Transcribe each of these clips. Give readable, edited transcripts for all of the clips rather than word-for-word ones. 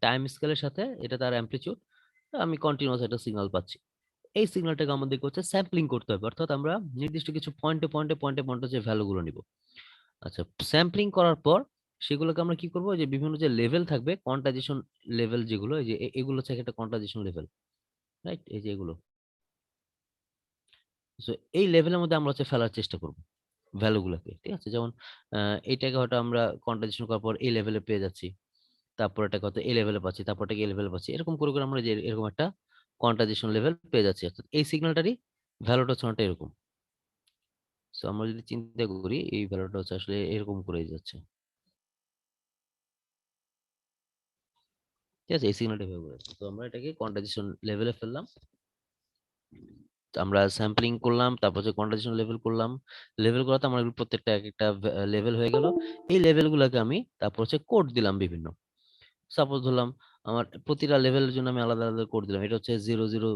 Time স্কেলের সাথে এটা তার অ্যামপ্লিটিউড, আমি কন্টিনিউয়াস একটা সিগন্যাল পাচ্ছি। এই সিগন্যালটাকে আমাদেরকে হচ্ছে স্যাম্পলিং করতে হবে, অর্থাৎ আমরা নির্দিষ্ট কিছু পয়েন্টে যে ভ্যালুগুলো নিব। আচ্ছা, স্যাম্পলিং করার পর সেগুলোকে আমরা কি করব, যে বিভিন্ন যে লেভেল থাকবে, কোয়ান্টাইজেশন লেভেল যেগুলো, এই যে এগুলো হচ্ছে একটা কোয়ান্টাইজেশন লেভেল, রাইট? এই যে এগুলো, সো এই লেভেলের মধ্যে আমরা হচ্ছে ফেলার চেষ্টা করব ভ্যালুগুলোকে, ঠিক আছে? যেমন এইটাকে হয়তো আমরা কোয়ান্টাইজেশন করার পর এই লেভেলে পেয়ে যাচ্ছি, তারপর এটাকে হয়তো এই লেভেলে পাচ্ছি, তারপর এটাকে এই লেভেলে পাচ্ছি, এরকম করে করে আমরা যে এরকম একটা কোয়ান্টাইজেশন লেভেল পেয়ে যাচ্ছি, অর্থাৎ এই সিগন্যালটারই ভ্যালুটা হচ্ছে অনেকটা এরকম। সো আমরা যদি চিন্তা করি, এই ভ্যালুটা হচ্ছে আসলে এরকম করে যাচ্ছে, ঠিক আছে? এই সিগন্যালটা এভাবে করে যাচ্ছে। তো আমরা এটাকে কোয়ান্টাইজেশন লেভেলে ফেললাম, তো আমরা স্যাম্পলিং করলাম, তারপর হচ্ছে কোয়ান্টাইজেশন লেভেল করলাম। লেভেল করাতে আমার এগুলো প্রত্যেকটা এক একটা লেভেল হয়ে গেল। এই লেভেলগুলোকে আমি তারপর হচ্ছে কোড দিলাম বিভিন্ন। সাপোজ ধরলাম আমার প্রতিটা লেভেলের জন্য আমি আলাদা আলাদা কোড দিলাম। এটা হচ্ছে 00,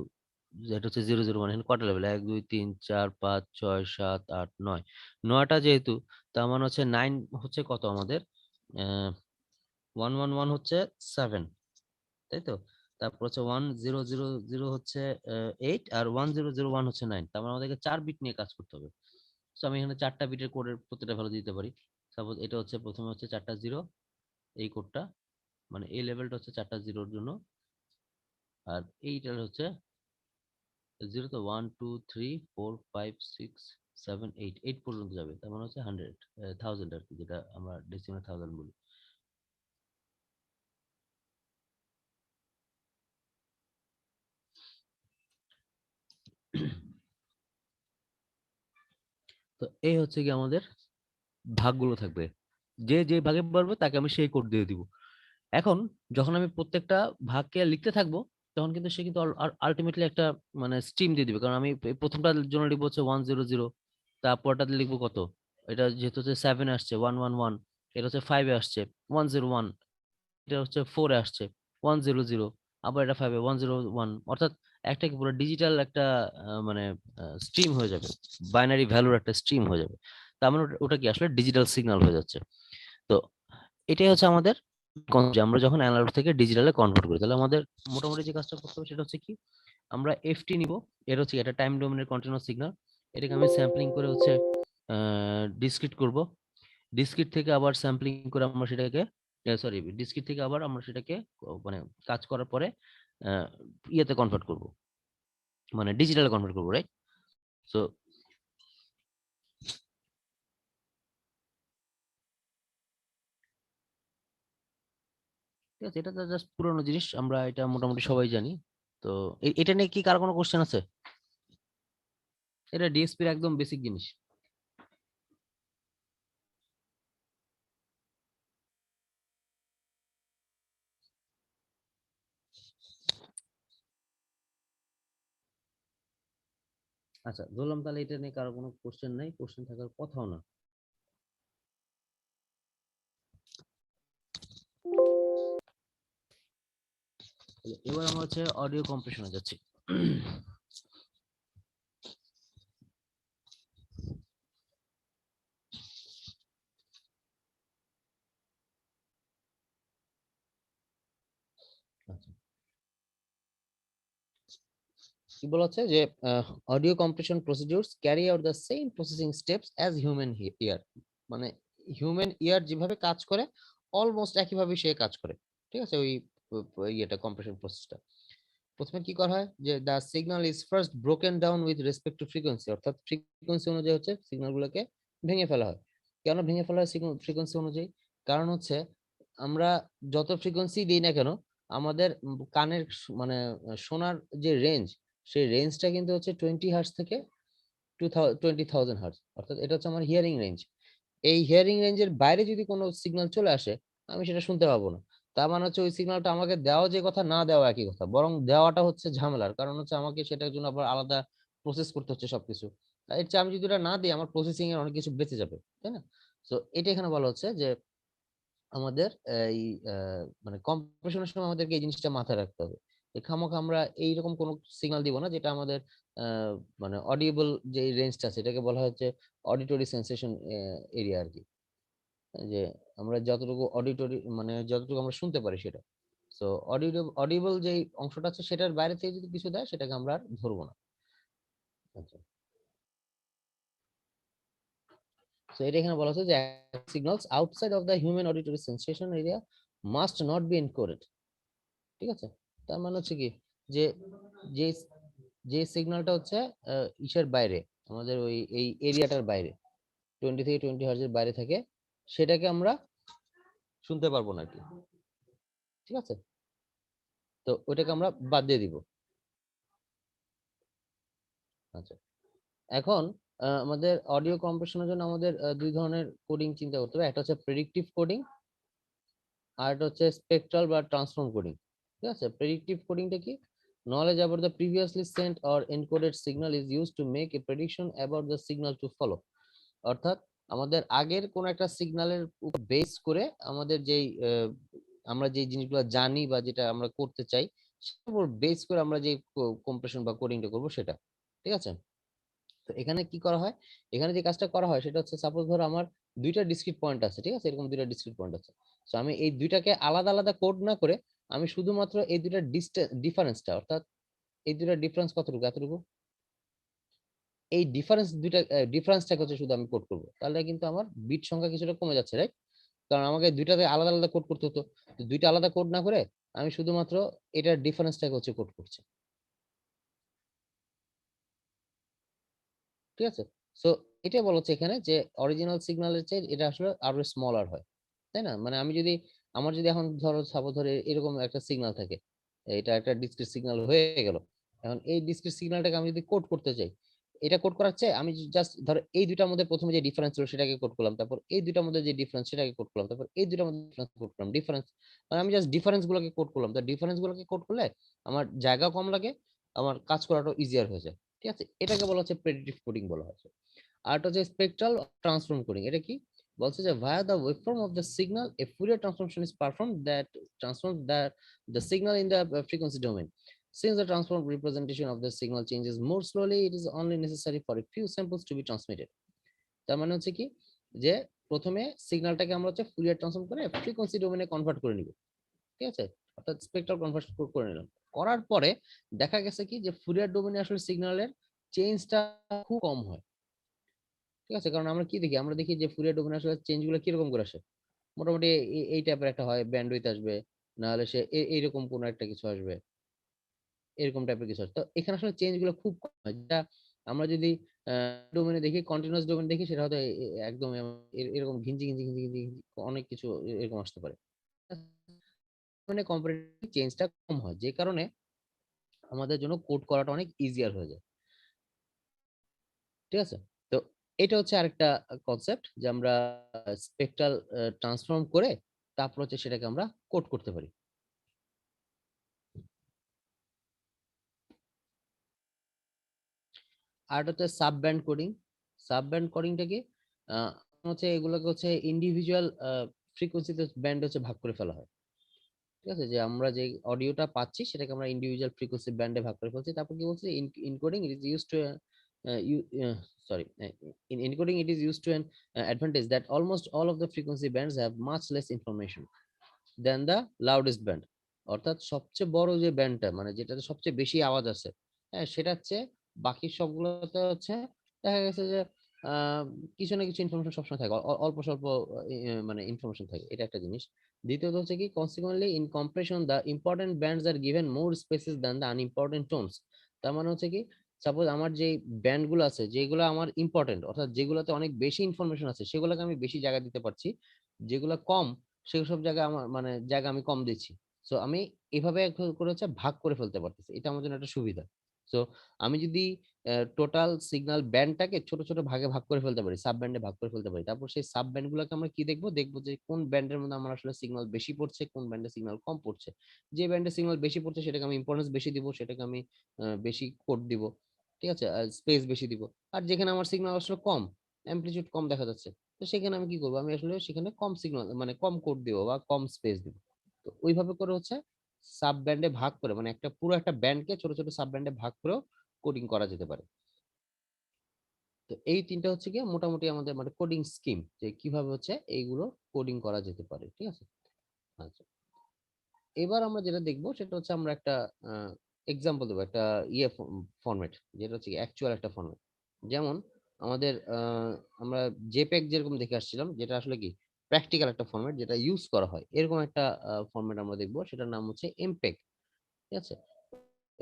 এটা হচ্ছে 001। এখানে কয়টা লেভেল? 1 2 3 4 5 6 7 8 9, 9টা যেহেতু, তার মানে হচ্ছে 9 হচ্ছে কত আমাদের, 111 হচ্ছে 7, তাই তো? তারপর হচ্ছে 1000 হচ্ছে 8, আর 1001 হচ্ছে 9। তার মানে আমাদেরকে 4 বিট নিয়ে কাজ করতে হবে। তো আমি এখানে 4টা বিটের কোডের প্রতিটা ভ্যালু দিতে পারি। সাপোজ এটা হচ্ছে প্রথমে হচ্ছে 4টা জিরো, এই কোডটা, মানে এই লেভেলটা হচ্ছে 4টা জিরোর জন্য, আর এইটার হচ্ছে জিরো, তো 1 2 3 4 5 6 7 8, 8 পর্যন্ত যাবে, তার মানে হচ্ছে 1000 আর কি, যেটা আমরা ডেসিমাল 1000 বলি। তো এই হচ্ছে কি আমাদের ভাগগুলো থাকবে, যে যে ভাগে পারবে তাকে আমি সেই কোড দিয়ে দিব। এখন যখন আমি প্রত্যেকটা ভাগকে লিখতে থাকবো, তখন কিন্তু সে কিন্তু আলটিমেটলি একটা মানে স্ট্রিম দিয়ে দিবে। কারণ আমি এই প্রথমটার জন্য লিখবো হচ্ছে 100, তারপরটাতে লিখবো কত, এটা যেহেতু হচ্ছে 7 আসছে 111, এটা হচ্ছে 5 আসছে 101, এটা হচ্ছে 4 আসছে 100, আবার এটা 5 101, অর্থাৎ একটা কি পুরো ডিজিটাল একটা মানে স্ট্রিম হয়ে যাবে, বাইনারি ভ্যালুর একটা স্ট্রিম হয়ে যাবে। তার মানে ওটা কি আসলে ডিজিটাল সিগন্যাল হয়ে যাচ্ছে। তো এটাই হচ্ছে আমাদের যে আমরা যখন অ্যানালগ থেকে ডিজিটালে কনভার্ট করি, তাহলে আমাদের মোটামুটি যে কাজটা করতে হবে সেটা হচ্ছে কি, আমরা এফটি নিব। এর হচ্ছে এটা টাইম ডোমেনের কন্টিনিউয়াস সিগন্যাল, এটাকে আমি স্যাম্পলিং করে হচ্ছে ডিসক্রিট করব। ডিসক্রিট থেকে আবার স্যাম্পলিং করে আমরা সেটাকে, সরি, ডিসক্রিট থেকে আবার আমরা সেটাকে মানে কাজ করার পরে আহ, ইয়েতে কনভার্ট করব, মানে ডিজিটালে কনভার্ট করবো, রাইট? সো ঠিক আছে, এটা তো জাস্ট পুরোনো জিনিস, আমরা এটা মোটামুটি সবাই জানি। তো এটা নিয়ে কি কার কোনো কোশ্চেন আছে? এটা ডিএসপির একদম বেসিক জিনিস। আচ্ছা, ধরলাম তাহলে এটা নিয়ে কারো কোনো কোশ্চেন নাই, কোশ্চেন থাকার কথাও না। তাহলে এবার আমরা হচ্ছে অডিও কম্প্রেশনে যাচ্ছি। আচ্ছা, কি বলা হচ্ছে যে audio compression procedures carry out the same processing steps as human ear, মানে হিউম্যান ইয়ার যেভাবে কাজ করে অলমোস্ট একইভাবে সে কাজ করে, ঠিক আছে? ওই ইয়েটা কম্প্রেশন প্রসেসটা প্রথমে কি করা হয়, যে the signal is first broken down with respect to frequency, অর্থাৎ ফ্রিকোয়েন্সি অনুযায়ী হচ্ছে সিগন্যালগুলোকে ভেঙে ফেলা হয়। কেন ভেঙে ফেলা হয় ফ্রিকোয়েন্সি অনুযায়ী? কারণ হচ্ছে আমরা যত ফ্রিকোয়েন্সি দিই না কেন, আমাদের কানের মানে শোনার যে রেঞ্জ, সেই রেঞ্জটা কিন্তু হচ্ছে 20 হার্টজ থেকে 20,000 হার্টজ, অর্থাৎ এটা হচ্ছে আমার হিয়ারিং রেঞ্জ। এই হিয়ারিং রেঞ্জের বাইরে যদি কোনো সিগন্যাল চলে আসে, আমি সেটা শুনতে পাবো না। তার মানে হচ্ছে ওই সিগন্যালটা আমাকে দেওয়া যে কথা, না দেওয়া একই কথা, বরং দেওয়াটা হচ্ছে ঝামেলার কারণ, হচ্ছে আমাকে সেটার জন্য আবার আলাদা প্রসেস করতে হচ্ছে সবকিছু। এর চেয়ে আমি যদি এটা না দিই, আমার প্রসেসিং এর অনেক কিছু বেঁচে যাবে, তাই না? তো এটা এখানে বলা হচ্ছে যে আমাদের এই মানে কম্প্রেশনের সময় আমাদেরকে এই জিনিসটা মাথায় রাখতে হবে, যে খামোখা আমরা এইরকম কোনো সিগন্যাল দিব না যেটা আমাদের আহ, মানে অডিয়েবল যে রেঞ্জটা আছে, এটাকে বলা হচ্ছে অডিটরি সেন্সেশন এরিয়া আর কি, যে আমরা যতটুকু অডিটরি মানে যতটুকু আমরা শুনতে পারি সেটা। সো অডিবল যে অংশটা আছে সেটার বাইরে থেকে যদি কিছু দেয় সেটাকে আমরা আর ধরবো না। আচ্ছা, সো এটা এখানে বলা হচ্ছে যে signals outside of the human auditory sensation area must not be encoded. ঠিক আছে, তার মানে হচ্ছে কি যে যে যে সিগন্যালটা হচ্ছে ইসের বাইরে, আমাদের ওই এই এরিয়াটার বাইরে 20 থেকে 20 হার্জের বাইরে থাকে, সেটাকে আমরা শুনতে পারবো না আর কি। ঠিক আছে, তো ওইটাকে আমরা বাদ দিয়ে দিব। আচ্ছা, এখন আমাদের অডিও কম্প্রেশনের জন্য আমাদের দুই ধরনের কোডিং চিন্তা করতে হবে। একটা হচ্ছে প্রেডিক্টিভ কোডিং, আর একটা হচ্ছে স্পেকট্রাল বা ট্রান্সফর্ম কোডিং। ঠিক আছে, প্রেডিক্টিভ কোডিংটা কি? Knowledge about the previously sent or encoded signal is used to make a prediction about the signal to follow. অর্থাৎ আমাদের আগের কোন একটা সিগন্যালের উপর বেস করে আমাদের যেই আমরা যে জিনিসগুলো জানি বা যেটা আমরা করতে চাই সেটার উপর বেস করে আমরা যে কম্প্রেশন বা কোডিংটা করব সেটা। ঠিক আছে, তো এখানে কি করা হয়, এখানে যে কাজটা করা হয় সেটা হচ্ছে, সাপোজ ধরো আমার দুইটা ডিসক্রিট পয়েন্ট আছে। ঠিক আছে, এরকম দুইটা ডিসক্রিট পয়েন্ট আছে। তো আমি এই দুইটাকে আলাদা আলাদা কোড না করে আমি শুধুমাত্র এই দুইটা ডিফারেন্সটা, অর্থাৎ এই দুইটা ডিফারেন্স কতটুকু এতটুকু, এই ডিফারেন্সটাকে হচ্ছে শুধু আমি কোড করবো, তাহলে কিন্তু আমার বিট সংখ্যা কিছুটা কমে যাচ্ছে, রাইট? কারণ আমাকে দুইটাতে আলাদা আলাদা কোড করতে হতো, তো দুইটা আলাদা কোড না করে আমি শুধুমাত্র এটার ডিফারেন্সটাকে হচ্ছে কোড করছি। ঠিক আছে, সো এটাই বলা হচ্ছে এখানে যে অরিজিনাল সিগন্যালের চেয়ে এটা আসলে আরো স্মলার হয়, তাই না? মানে আমি যদি, আমার যদি এখন ধরো সাপোজ ধরে এরকম একটা সিগন্যাল থাকে, এটা একটা ডিসক্রিট সিগন্যাল হয়ে গেল। এখন এই ডিসক্রিট সিগন্যালটাকে আমি যদি কোড করতে চাই, এটা কোড করার চেয়ে আমি জাস্ট ধরো এই দুটার মধ্যে প্রথমে যে ডিফারেন্স ছিল সেটাকে কোড করলাম, তারপর এই দুটার মধ্যে যে ডিফারেন্স সেটাকে কোড করলাম, তারপর এই দুটার মধ্যে ডিফারেন্স কোড করলাম, ডিফারেন্স মানে আমি জাস্ট ডিফারেন্স গুলোকে কোড করলাম। তো ডিফারেন্স গুলোকে কোড করলে আমার জায়গা কম লাগে, আমার কাজ করাটাও ইজিয়ার হয়ে যায়। ঠিক আছে, এটাকে বলা হচ্ছে প্রেডিক্টিভ কোডিং বলা হয়। আর এটা হচ্ছে স্পেকট্রাল ট্রান্সফর্ম কোডিং। এটা কি বলছে যে via the waveform of the signal a Fourier transformation is performed that transforms the signal in the frequency domain. Since the transform representation of the signal changes more slowly, it is only necessary for a few samples to be transmitted. তার মানে হচ্ছে কি যে প্রথমে সিগন্যালটাকে আমরা হচ্ছে Fourier transform করে frequency ডোমেনে কনভার্ট করে নিব। ঠিক আছে, অর্থাৎ স্পেকট্রাল কনভার্ট করে নিলাম। করার পরে দেখা গেছে কি যে ফুরিয়ার ডোমেনে আসলে সিগন্যালের চেঞ্জটা খুব কম হয়। ঠিক আছে, কারণ আমরা কি দেখি, আমরা দেখি যে ফুরিয়ার ডোমেন আসলে চেঞ্জ গুলো কিরকম করে আসে, মোটামুটি এই টাইপের একটা হয়, ব্যান্ডউইথ আসবে, না হলে সে এইরকম কোন একটা কিছু আসবে, এরকম টাইপের কিছু আসবে। তো এখানে আসলে চেঞ্জ গুলো খুব কম হয়, যেটা আমরা যদি ডোমেনে দেখি, কন্টিনিউয়াস ডোমেন দেখি, সেটা হয়তো একদম এরকম ঘিঞ্জি ঘিঞ্জি ঘিঞ্জি ঘিঞ্জি ঘিঞ্জি অনেক কিছু এরকম আসতে পারে। মানে কম্পারেটিভ চেঞ্জটা কম হয়, যে কারণে আমাদের জন্য কোড করাটা অনেক ইজিয়ার হয়ে যায়। ঠিক আছে, তো এটা হচ্ছে আরেকটা কনসেপ্ট যে আমরা স্পেকট্রাল ট্রান্সফর্ম করে তারপর হচ্ছে সেটাকে আমরা কোড করতে পারি। আর হচ্ছে sub band coding. Sub band কোডিংটা কি, আহ, হচ্ছে এগুলোকে হচ্ছে ইন্ডিভিজুয়াল ফ্রিকোয়েন্সিতে ব্যান্ড হচ্ছে ভাগ করে ফেলা হয়। ঠিক আছে, যে আমরা যে অডিওটা পাচ্ছি সেটাকে আমরা ইন্ডিভিজুয়াল ফ্রিকোয়েন্সি ব্যান্ডে ভাগ করে ফেলছি। তারপর কি বলছি, encoding it is used two sorry in encoding it is used to an advantage that almost all of the frequency bands have much less information than the loudest band. অর্থাৎ সবচেয়ে বড় যে ব্যান্ডটা, মানে যেটাতে সবচেয়ে বেশি আওয়াজ আছে, হ্যাঁ, সেটা হচ্ছে বাকি সবগুলোতে হচ্ছে দেখা গেছে যে আহ, কিছু না কিছু ইনফরমেশন সবসময় থাকে, অল্প স্বল্প মানে ইনফরমেশন থাকে, এটা একটা জিনিস। দ্বিতীয়ত হচ্ছে কি, consequently in compression the important bands are given more spaces than the unimportant tones. তার মানে হচ্ছে কি, সাপোজ আমার যে ব্যান্ড গুলো আছে যেগুলো আমার ইম্পর্টেন্ট, অর্থাৎ যেগুলোতে অনেক বেশি ইনফরমেশন আছে, সেগুলোকে আমি বেশি জায়গা দিতে পারছি। যেগুলো কম, সেসব জায়গায় আমার মানে জায়গা আমি কম দিচ্ছি। সো আমি এভাবে করে হচ্ছে ভাগ করে ফেলতে পারতেছি, এটা আমার জন্য একটা সুবিধা। সো আমি যদি টোটাল সিগন্যাল ব্যান্ডটাকে ছোট ছোট ভাগে ভাগ করে ফেলতে পারি, সাব ব্যান্ডে ভাগ করে ফেলতে পারি, তারপর সেই সাব ব্যান্ড গুলোকে আমরা কি দেখবো, দেখবো যে কোন ব্যান্ডের মধ্যে আমার আসলে সিগন্যাল বেশি পড়ছে, কোন ব্যান্ডে সিগন্যাল কম পড়ছে। যে ব্যান্ডে সিগন্যাল বেশি পড়ছে সেটাকে আমি ইম্পর্টেন্স বেশি দিব, সেটাকে আমি বেশি কোড দিব। ঠিক আছে, আর স্পেস বেশি দিব। আর যেখানে আমার সিগন্যাল আসলে কম, অ্যামপ্লিটিউড কম দেখা যাচ্ছে, তো সেখানে আমি কি করবো, আমি আসলে সেখানে কম সিগন্যাল মানে কম কোড দিব বা কম স্পেস দিব। তো ওইভাবে করে হচ্ছে সাব ব্যান্ডে ভাগ করে, মানে একটা পুরো একটা ব্যান্ডকে ছোট ছোট সাব ব্যান্ডে ভাগ করেও কোডিং করা যেতে পারে। তো এই তিনটা হচ্ছে কি মোটামুটি আমাদের মানে কোডিং স্কিম, যে কিভাবে হচ্ছে এইগুলো কোডিং করা যেতে পারে। ঠিক আছে, আচ্ছা। এবার আমরা যেটা দেখবো সেটা হচ্ছে আমরা একটা এক্সাম্পল দেবো, একটা ইয়ে ফরম্যাট, যেটা হচ্ছে অ্যাকচুয়াল একটা ফরম্যাট। যেমন আমাদের আমরা জেপেগ যেরকম দেখে আসছিলাম, যেটা আসলে কি প্র্যাকটিক্যাল একটা ফরম্যাট যেটা ইউজ করা হয়, এরকম একটা ফরম্যাট আমরা দেখবো, সেটার নাম হচ্ছে এমপেগ। ঠিক আছে,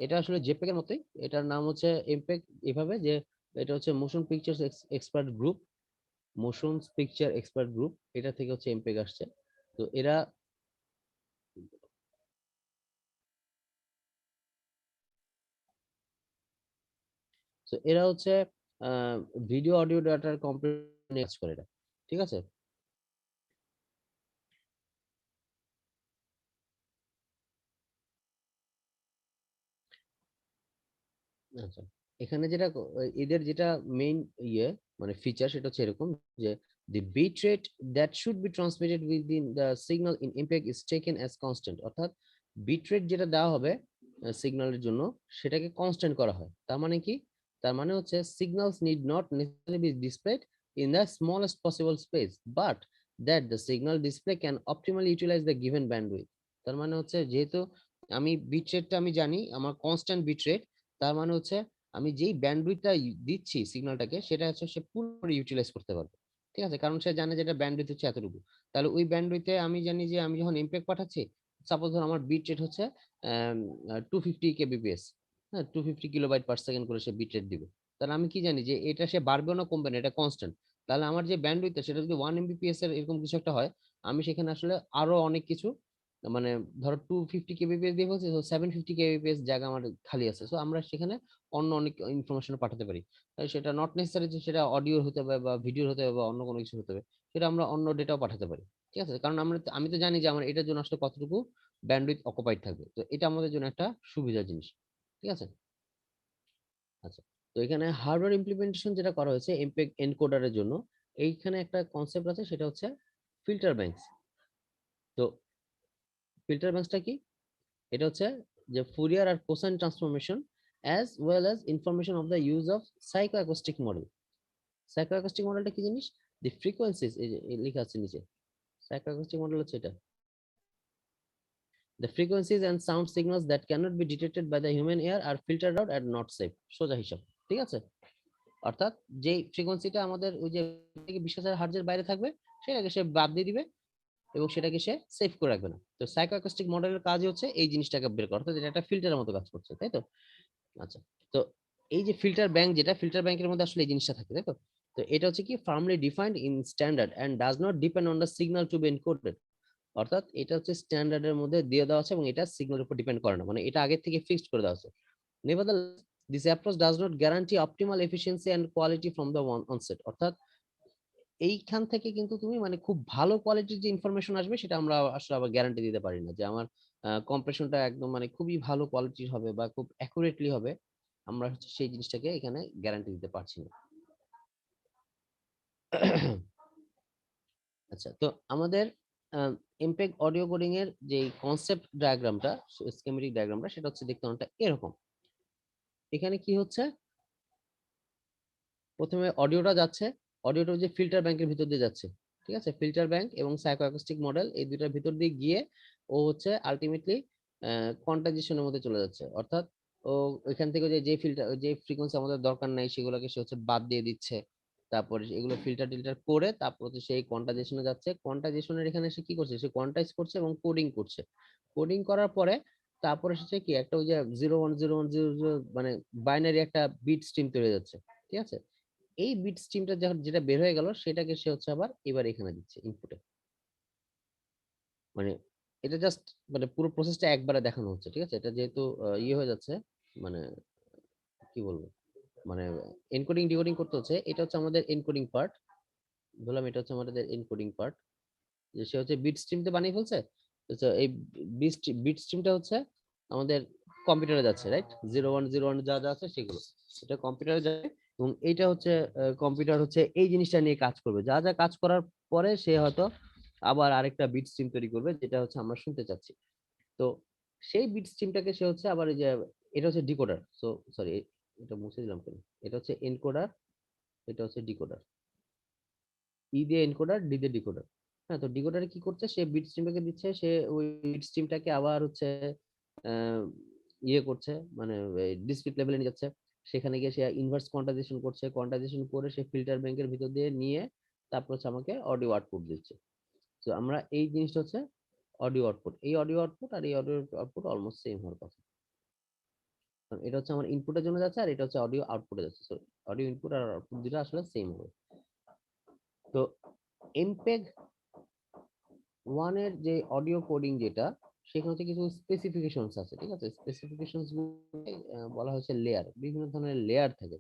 এটা আসলে জেপেগ এর মতোই, এটার নাম হচ্ছে এমপেগ এভাবে যে এটা হচ্ছে motion picture expert group, motion picture expert group, এটা থেকে হচ্ছে এমপেগ আসছে। তো এরা এরা হচ্ছে ভিডিও অডিও ডাটার কম্পিউটার কাজ করে এরা। ঠিক আছে। আচ্ছা, এখানে যেটা এদের যেটা মেইন ইয়ে মানে ফিচার সেটা হচ্ছে এরকম যে the bit rate that should be transmitted within the signal in MPEG is taken as constant, অর্থাৎ বিট রেট যেটা দেওয়া হবে সিগন্যালের জন্য সেটাকে কনস্ট্যান্ট করা হয়। তার মানে কি? তার মানে হচ্ছে signals need not necessarily be displayed in the smallest possible space but that the signal display can optimally utilize the given bandwidth। তার মানে হচ্ছে যেহেতু আমি বিট রেটটা আমি জানি আমার কনস্ট্যান্ট বিট রেট, তার মানে হচ্ছে আমি যেই ব্যান্ডউইথটা দিচ্ছি সিগন্যালটাকে সেটা হচ্ছে সে পুরোপুরি ইউটিলাইজ করতে পারবে। ঠিক আছে, কারণ সে জানে যে এটা ব্যান্ডউইথ হচ্ছে এতটুকু। তাহলে ওই ব্যান্ডউইথে আমি জানি যে আমি যখন ইমপ্যাক্ট পাঠাচ্ছি, সাপোজ ধর আমার বিট রেট হচ্ছে 250 kbps, হ্যাঁ 250 কিলোবাইট পার সেকেন্ড করে সে বিট রেট দিবে। তাহলে আমি কি জানি যে এটা সে বাড়বেও না কমবে না, এটা কনস্ট্যান্ট। তাহলে আমার যে ব্যান্ডউইথ সেটা যদি 1 mbps এর এরকম কিছু একটা হয়, আমি সেখানে আসলে আরো অনেক কিছু মানে ধরো 250 kbps দিয়ে বলছি, তো 750 kbps জায়গা আমার খালি আছে, তো আমরা সেখানে অন্য অনেক ইনফরমেশন পাঠাতে পারি। তাই সেটা নট নেসেসারি যে সেটা অডিও হতে হবে বা ভিডিও হতে হবে বা অন্য কোনো কিছু হতে হবে, সেটা আমরা অন্য ডেটাও পাঠাতে পারি। ঠিক আছে, কারণ আমি তো জানি যে আমার এটার জন্য আসলে কতটুকু ব্যান্ডউইথ অকুপাইড থাকবে, তো এটা আমাদের জন্য একটা সুবিধার জিনিস। ঠিক আছে। আচ্ছা, তো এখানে হার্ডওয়্যার ইমপ্লিমেন্টেশন যেটা করা হয়েছে এমপেগ এনকোডারের জন্য, এইখানে একটা কনসেপ্ট আছে সেটা হচ্ছে ফিল্টার ব্যাংকস। তো ফিল্টার ব্যাংকসটা কি? এটা হচ্ছে যে ফুরিয়ার আর cosine transformation as well as information of the use of psychoacoustic model. Psychoacoustic মডেলটা কি জিনিস? দি ফ্রিকোয়েন্সিজ, এই যে লেখা আছে নিচে, সাইকোঅ্যাকোস্টিক মডেল হচ্ছে এটা, the frequencies and sound signals that cannot be detected by the human ear are filtered out and not safe, সোজা হিসাব। ঠিক আছে, অর্থাৎ যে ফ্রিকোয়েন্সিটা আমাদের ওই যে 20,000 হার্জের বাইরে থাকবে সেটাকে সে বাদ দিয়ে দিবে এবং সেটাকে সে সেভ করে রাখবে না। তো সাইকোঅ্যাকোস্টিক মডেলের কাজ হচ্ছে এই জিনিসটাকে বের করা, অর্থাৎ এটা একটা ফিল্টারের মতো কাজ করছে, তাই তো? আচ্ছা, তো এই যে ফিল্টার ব্যাংক, যেটা ফিল্টার ব্যাংকের মধ্যে আসলে এই জিনিসটা থাকে, তাই তো? তো এটা হচ্ছে কি firmly defined in standard and does not depend on the signal to be encoded. অর্থাৎ এটা হচ্ছে স্ট্যান্ডার্ডের মধ্যে দিয়ে দেওয়া আছে এবং এটা সিগন্যালের উপর ডিপেন্ড করে না, মানে এটা আগে থেকে ফিক্সড করে দেওয়া আছে। Nevertheless this approach does not guarantee optimal efficiency and quality from the onset. অর্থাৎ এইখান থেকে কিন্তু তুমি মানে খুব ভালো কোয়ালিটির যে ইনফরমেশন আসবে সেটা আমরা আসলে আবার গ্যারান্টি দিতে পারি না যে আমার কম্প্রেশনটা একদম মানে খুবই ভালো কোয়ালিটির হবে বা খুব অ্যাকুরেটলি হবে, আমরা হচ্ছে সেই জিনিসটাকে এখানে গ্যারান্টি দিতে পারছি না। আচ্ছা, তো আমাদের এমপেগ অডিও কোডিং এর যে কনসেপ্ট ডায়াগ্রামটা, স্কিমেটিক ডায়াগ্রামটা, সেটা হচ্ছে দেখতে অনেকটা এরকম। এখানে কি হচ্ছে, প্রথমে অডিওটা যাচ্ছে, অডিওটা যে ফিল্টার ব্যাংকের ভিতর দিয়ে যাচ্ছে। ঠিক আছে, ফিল্টার ব্যাংক এবং সাইকো অ্যাকোস্টিক মডেল এই দুইটার ভিতর দিয়ে গিয়ে ও হচ্ছে আলটিমেটলি কোয়ান্টাইজেশনের মধ্যে চলে যাচ্ছে। অর্থাৎ ও ওইখান থেকে যে ফিল্টার যে ফ্রিকোয়েন্সি আমাদের দরকার নাই সেগুলোকে সে হচ্ছে বাদ দিয়ে দিচ্ছে, তারপরে এগুলো ফিল্টার টিল্টার করে তারপর হচ্ছে সেই কোয়ান্টাইজেশনে যাচ্ছে। কোয়ান্টাইজেশনের এখানে সে কি করছে, সে কোয়ান্টাইজ করছে এবং কোডিং করছে। কোডিং করার পরে তারপরে সে কি একটা ওই যে 010100 মানে বাইনারি একটা বিট স্ট্রিম তৈরি হয়ে যাচ্ছে। ঠিক আছে, এই বিট স্ট্রিমটা যেটা বের হয়ে গেল সেটাকে সে হচ্ছে আবার এবার এখানে দিচ্ছে ইনপুটে। মানে এটা জাস্ট মানে পুরো প্রসেসটা একবারে দেখানো হচ্ছে। ঠিক আছে, এটা যেহেতু ইয়ে হয়ে যাচ্ছে, মানে কি বলবো, মানে এনকোডিং ডিকোডিং করতে হচ্ছে, এটা হচ্ছে আমাদের এনকোডিং পার্ট। বললাম এটা হচ্ছে আমাদের এনকোডিং পার্ট, যে সে হচ্ছে বিট স্ট্রিমতে বানিয়ে ফেলছে। তো এই বিট স্ট্রিমটা হচ্ছে আমাদের কম্পিউটারে যাচ্ছে, রাইট? 0101 যা যা আছে সেগুলো এটা কম্পিউটারে যায় এবং এইটা হচ্ছে কম্পিউটার হচ্ছে এই জিনিসটা নিয়ে কাজ করবে, যা যা কাজ করার পরে সে হয়তো আবার আরেকটা বিট স্ট্রিম তৈরি করবে যেটা হচ্ছে আমরা শুনতে চাচ্ছি। তো সেই বিট স্ট্রিমটাকে সে হচ্ছে আবার এই যে এটা হচ্ছে ডিকোডার, সো সরি এটা মুছে দিলাম কেন, এটা হচ্ছে এনকোডার, এটা হচ্ছে ডিকোডার। ই দিয়ে এনকোডার, ডি দিয়ে ডিকোডার। হ্যাঁ, তো ডিকোডারে কি করছে, সে বিট স্ট্রিমটাকে দিচ্ছে, সে ওই বিট স্ট্রিমটাকে আবার হচ্ছে ইয়ে করছে, মানে ডিসক্রিট লেভেলে নিয়ে যাচ্ছে। সেখানে গিয়ে সে ইনভার্স কোয়ান্টাইজেশন করছে, কোয়ান্টাইজেশন করে সে ফিল্টার ব্যাংকের ভিতর দিয়ে নিয়ে তারপর হচ্ছে আমাকে অডিও আউটপুট দিচ্ছে। তো আমরা এই জিনিসটা হচ্ছে অডিও আউটপুট, এই অডিও আউটপুট আর এই অডিও আউটপুট অলমোস্ট সেম হওয়ার কথা। কারণ এটা হচ্ছে আমার ইনপুটের জন্য যাচ্ছে, আর এটা হচ্ছে অডিও আউটপুটে যাচ্ছে। সো অডিও ইনপুট আর আউটপুট দুটো আসলে সেম হবে। তো এমপেগ 1 এর যে অডিও কোডিং যেটা, সেখানে হচ্ছে কিছু স্পেসিফিকেশনস আছে, ঠিক আছে? স্পেসিফিকেশনস বলা হচ্ছে লেয়ার, বিভিন্ন ধরনের লেয়ার থাকে।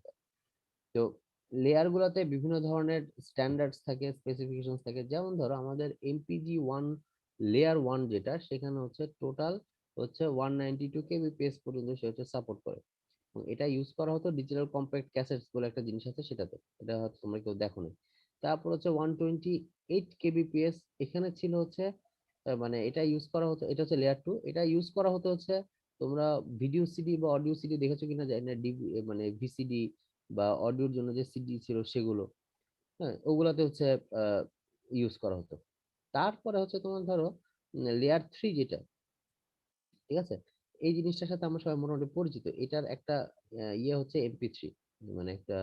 তো লেয়ার গুলোতে বিভিন্ন ধরনের স্ট্যান্ডার্ডস থাকে, স্পেসিফিকেশনস থাকে। যেমন ধরো আমাদের MPG 1 লেয়ার 1 যেটা, সেখানে হচ্ছে টোটাল হচ্ছে 192 kbps পর্যন্ত সে হচ্ছে সাপোর্ট করে। এবং এটা ইউজ করা হতো ডিজিটাল কম্প্যাক্ট ক্যাসেটস বলে একটা জিনিস আছে সেটাতে, এটা হয়তো তোমরা কেউ দেখো না। তারপর হচ্ছে 128 kbps এখানে ছিল হচ্ছে মানে এটা ইউজ করা হতো, এটা হচ্ছে লেয়ার 2, এটা ইউজ করা হতো হচ্ছে, তোমরা ভিডিও সিডি বা অডিও সিডি দেখেছো কিনা জানি না, মানে ভিসিডি বা অডিওর জন্য যে সিডি ছিল সেগুলো, হ্যাঁ, ওগুলাতে হচ্ছে ইউজ করা হতো। তারপরে হচ্ছে তোমার ধরো লেয়ার 3 যেটা, ঠিক আছে, এই জিনিসটার সাথে আমরা সবাই মোটামুটি পরিচিত। এটার একটা ইয়ে হচ্ছে MP3, মানে একটা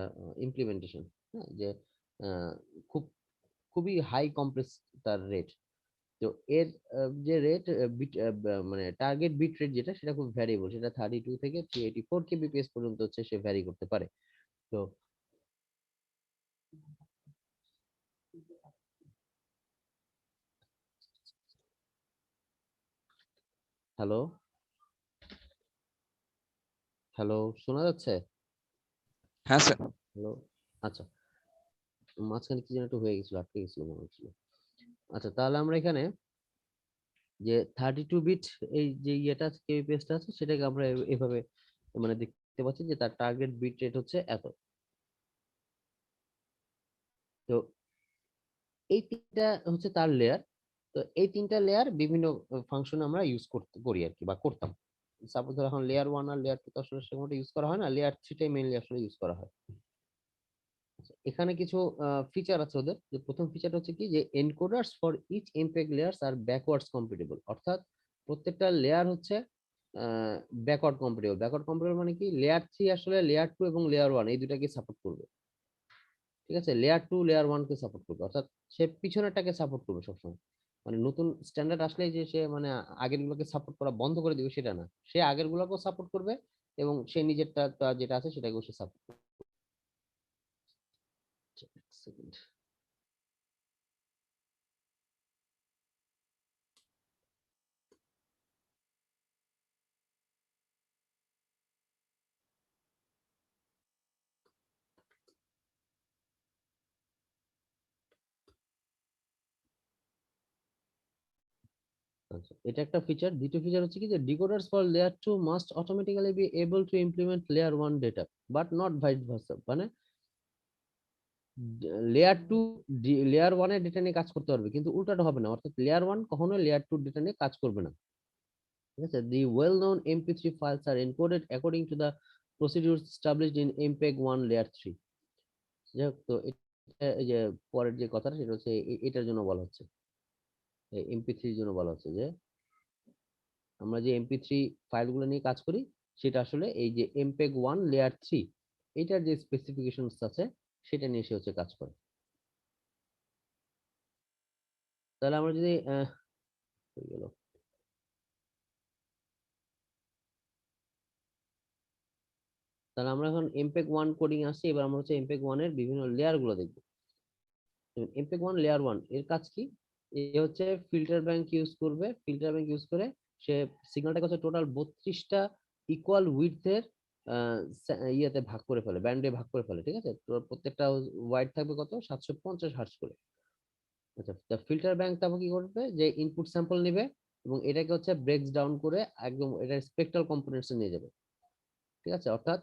ইমপ্লিমেন্টেশন, হ্যাঁ, যে আহ, খুব খুবই হাই কম্প্রেস তার রেট। তো এর যে রেট বিট, মানে টার্গেট বিট রেট যেটা, সেটা খুব ভ্যারিয়েবল, সেটা 32 থেকে 384 kbps পর্যন্ত হচ্ছে সে ভ্যারি করতে পারে। তো হ্যালো, হ্যালো, শোনা যাচ্ছে? হ্যাঁ স্যার। হ্যালো, আচ্ছা, মাঝখানে কি যেন একটু হয়ে গেছিল, আটকে গেছিল মনে হচ্ছিল। আচ্ছা, তাহলে আমরা এখানে যে 32 বিট এই যে ইয়েটা কেবিপিএসটা আছে, সেটাকে আমরা এভাবে মানে দেখতে পাচ্ছি যে তার টার্গেট বিট রেট হচ্ছে এত। তো এই তিনটা হচ্ছে তার লেয়ার। তো এই তিনটা লেয়ার বিভিন্ন ফাংশনে আমরা ইউজ করতে করি আর কি, বা করতাম। সাপোজ ধর এখন লেয়ার 1 আর লেয়ার 2 তো আসলে সেরকম ইউজ করা হয় না, লেয়ার 3টাই মেইনলি আসলে ইউজ করা হয়। আচ্ছা, এখানে কিছু ফিচার আছে ওদের। যে প্রথম ফিচারটা হচ্ছে কি, যে encoders for each MPEG layers are backwards compatible, অর্থাৎ প্রত্যেকটা লেয়ার হচ্ছে ব্যাকওয়ার্ড কম্পিটেবল। ব্যাকওয়ার্ড কম্পিটেবল মানে কি, লেয়ার 3 আসলে লেয়ার 2 এবং লেয়ার 1 এই দুটাকে সাপোর্ট করবে, ঠিক আছে? লেয়ার 2 লেয়ার 1 কে সাপোর্ট করবে, অর্থাৎ সে পিছনেরটাকে সাপোর্ট করবে সবসময়। মানে নতুন স্ট্যান্ডার্ড আসলে যে সে মানে আগের গুলোকে সাপোর্ট করা বন্ধ করে দিবে সেটা না, সে আগের গুলোকেও সাপোর্ট করবে এবং সে নিজেরটা যেটা আছে সেটাকেও সে সাপোর্ট করবে। সেকেন্ড। আচ্ছা, এটা একটা ফিচার। দ্বিতীয় ফিচার হচ্ছে কি, যে decoders for layer 2 must automatically be able to implement layer 1 data but not vice versa. মানে লেয়ার 2 লেয়ার 1 এর ডেটা নিয়ে কাজ করতে পারবে, কিন্তু উল্টাটা হবে না, অর্থাৎ লেয়ার 1 কখনো লেয়ার 2 ডেটা নিয়ে কাজ করবে না, ঠিক আছে? The well known MP3 files are encoded according to the procedures established in MPEG 1 layer 3। যাই হোক, তো এই যে পরের যে কথাটা সেটা হচ্ছে এটার জন্য বলা হচ্ছে, MP3 জন্য বলা হচ্ছে যে আমরা যে MP3 ফাইলগুলো নিয়ে কাজ করি, সেটা আসলে এই যে MPEG 1 লেয়ার 3 এটার যে স্পেসিফিকেশনস আছে সেটা নিয়ে সে হচ্ছে কাজ করে। তাহলে আমরা যদি হয়ে গেল। তাহলে আমরা এখন MPEG 1 কোডিং আসছি, এবার আমরা হচ্ছে MPEG 1 এর বিভিন্ন লেয়ার গুলো দেখবো। MPEG 1 লেয়ার 1 এর কাজ কি? এ হচ্ছে ফিল্টার ব্যাংক ইউজ করবে, ফিল্টার ব্যাংক ইউজ করে সে সিগন্যালটাকে হচ্ছে টোটাল 32টা ইকুয়াল উইডথের ইয়েতে ভাগ করে ফেলে, ব্যান্ডে ভাগ করে ফেলে, ঠিক আছে? তো প্রত্যেকটা ওয়াইড থাকবে কত, 750 হার্টজ করে। আচ্ছা, ফিল্টার ব্যাংক তারপর কি করবে, যে ইনপুট স্যাম্পল নেবে এবং এটাকে হচ্ছে ব্রেকস ডাউন করে একদম এটা স্পেকট্রাল কম্পোনেন্টসে নিয়ে যাবে, ঠিক আছে? অর্থাৎ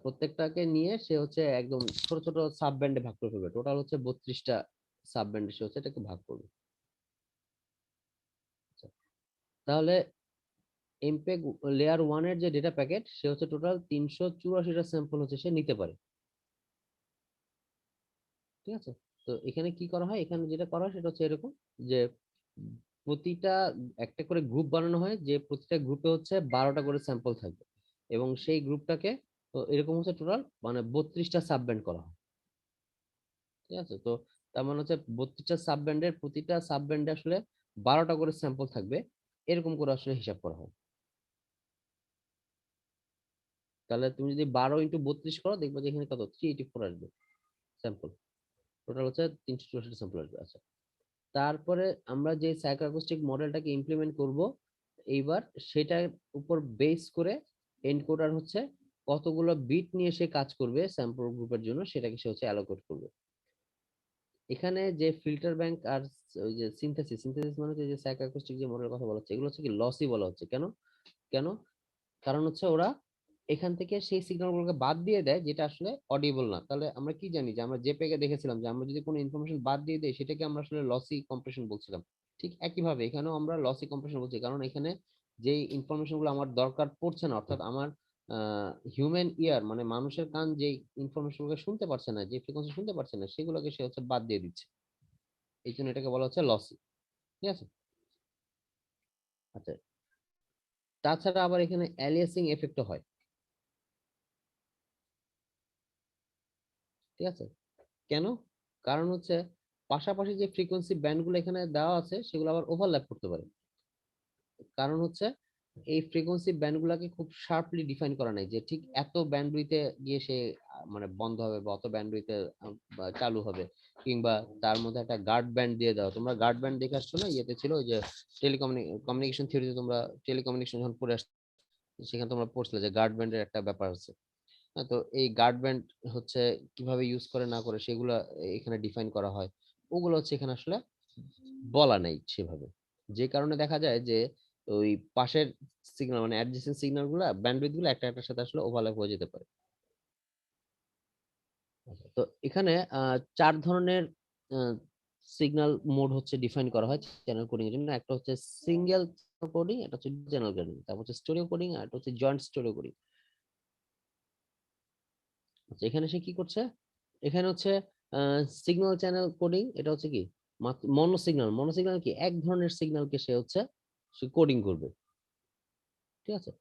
প্রত্যেকটাকে নিয়ে সে হচ্ছে একদম ছোট ছোট সাব ব্যান্ডে ভাগ করে ফেলবে। টোটাল হচ্ছে 32টা সাব ব্যান্ডে সে হচ্ছে এটাকে ভাগ করবে। আচ্ছা, তাহলে এমপেগ লেয়ার 1 এর যে ডেটা প্যাকেট, সে হচ্ছে টোটাল 384টা স্যাম্পল হচ্ছে সে নিতে পারে, ঠিক আছে? তো এখানে কি করা হয়, এখানে যেটা করা হয় সেটা হচ্ছে এরকম যে প্রতিটা একটা করে গ্রুপ বানানো হয়, যে প্রতিটা গ্রুপে হচ্ছে 12টা করে স্যাম্পল থাকবে, এবং সেই গ্রুপটাকে তো এরকম হচ্ছে টোটাল মানে 32টা সাব ব্যান্ড করা হয়। ঠিক আছে, তো তার মানে হচ্ছে 32টা সাব ব্যান্ডের প্রতিটা সাব ব্যান্ডে আসলে 12টা করে স্যাম্পল থাকবে, এরকম করে আসলে হিসাব করা হয়। তাহলে তুমি যদি 12 × 32 করো, দেখবে যে এখানে কত 384 আসবে স্যাম্পল, টোটাল হচ্ছে 364 স্যাম্পল আসবে। আচ্ছা, তারপরে আমরা যে সাইকোঅ্যাকুস্টিক মডেলটাকে ইমপ্লিমেন্ট করব এইবার, সেটার উপর বেস করে এনকোডার হচ্ছে কতগুলো বিট নিয়ে সে কাজ করবে স্যাম্পল গ্রুপের জন্য, সেটাকে সে হচ্ছে অ্যালোকেট করবে। এখানে যে ফিল্টার ব্যাংক আর ওই যে সিনথেসিস, সিনথেসিস মানে হচ্ছে যে সাইকোঅ্যাকুস্টিক যে মডেলের কথা বলা হচ্ছে, এগুলো হচ্ছে কি লসি বলা হচ্ছে। কেন কেন কারণ হচ্ছে ওরা এখান থেকে সেই সিগন্যালগুলোকে বাদ দিয়ে দেয় যেটা আসলে অডিবল না। তাহলে আমরা কি জানি যে আমরা জেপেগে দেখেছিলাম যে আমরা যদি কোনো ইনফরমেশন বাদ দিয়ে দেই সেটাকে আমরা আসলে লসি কম্প্রেশন বলছিলাম। ঠিক একইভাবে এখানেও আমরা লসি কম্প্রেশন বলছি, কারণ এখানে যে ইনফরমেশন গুলো আমার দরকার পড়ছে না, অর্থাৎ আমার হিউম্যান ইয়ার মানে মানুষের কান যে ইনফরমেশন গুলো শুনতে পারছে না, যে ফ্রিকোয়েন্সি শুনতে পারছে না, সেগুলোকে সে হচ্ছে বাদ দিয়ে দিচ্ছে। এই জন্য এটাকে বলা হচ্ছে লসি। ঠিক আছে। আচ্ছা, তাছাড়া আবার এখানে অ্যালিয়াসিং এফেক্টও হয়। ঠিক আছে, কেন? কারণ হচ্ছে পাশাপাশি যে ফ্রিকোয়েন্সি ব্যান্ডগুলো এখানে দেওয়া আছে সেগুলো আবার ওভারল্যাপ করতে পারে। কারণ হচ্ছে এই ফ্রিকোয়েন্সি ব্যান্ডগুলোকে খুব শার্পলি ডিফাইন করা নাই যে ঠিক এত ব্যান্ডউইথে গিয়ে সে মানে বন্ধ হবে, বা অত ব্যান্ডউইথে চালু হবে, কিংবা তার মধ্যে একটা গার্ড ব্যান্ড দিয়ে দাও। তোমরা গার্ড ব্যান্ড দেখে আসছো না, ইয়েতে ছিল ওই যে কমিউনিকেশন থিওরিতে, তোমরা টেলিকমিউনিকেশন যখন পড়ে আসছো সেখানে তোমরা পড়ছিলে যে গার্ড ব্যান্ডের একটা ব্যাপার আছে। হ্যাঁ, তো এই গার্ড ব্যান্ড হচ্ছে কিভাবে ইউজ করে না করে সেগুলো এখানে ডিফাইন করা হয়, ওগুলো হচ্ছে এখানে আসলে বলা নেই সেভাবে। যে কারণে দেখা যায় যে ওই পাশের সিগন্যাল মানে অ্যাডজেসেন্ট সিগন্যাল গুলা ব্যান্ডউইথ গুলো একটা একটার সাথে আসলে ওভারল্যাপ হয়ে যেতে পারে। তো এখানে 4 ধরনের সিগন্যাল মোড হচ্ছে ডিফাইন করা হয় চ্যানেল কোডিং এর জন্য। একটা হচ্ছে সিঙ্গেল কোডিং, এটা হচ্ছে চ্যানেল কোডিং, তারপর হচ্ছে স্টোরিও কোডিং, আর একটা হচ্ছে জয়েন্ট স্টোরিও কোডিং। আচ্ছা, এখানে সে কি করছে, এখানে হচ্ছে সিগন্যাল চ্যানেল কোডিং, এটা হচ্ছে কি মনো সিগন্যাল। মনো সিগন্যাল কি এক ধরনের সিগন্যালকে সে হচ্ছে সে কোডিং করবে। ঠিক আছে,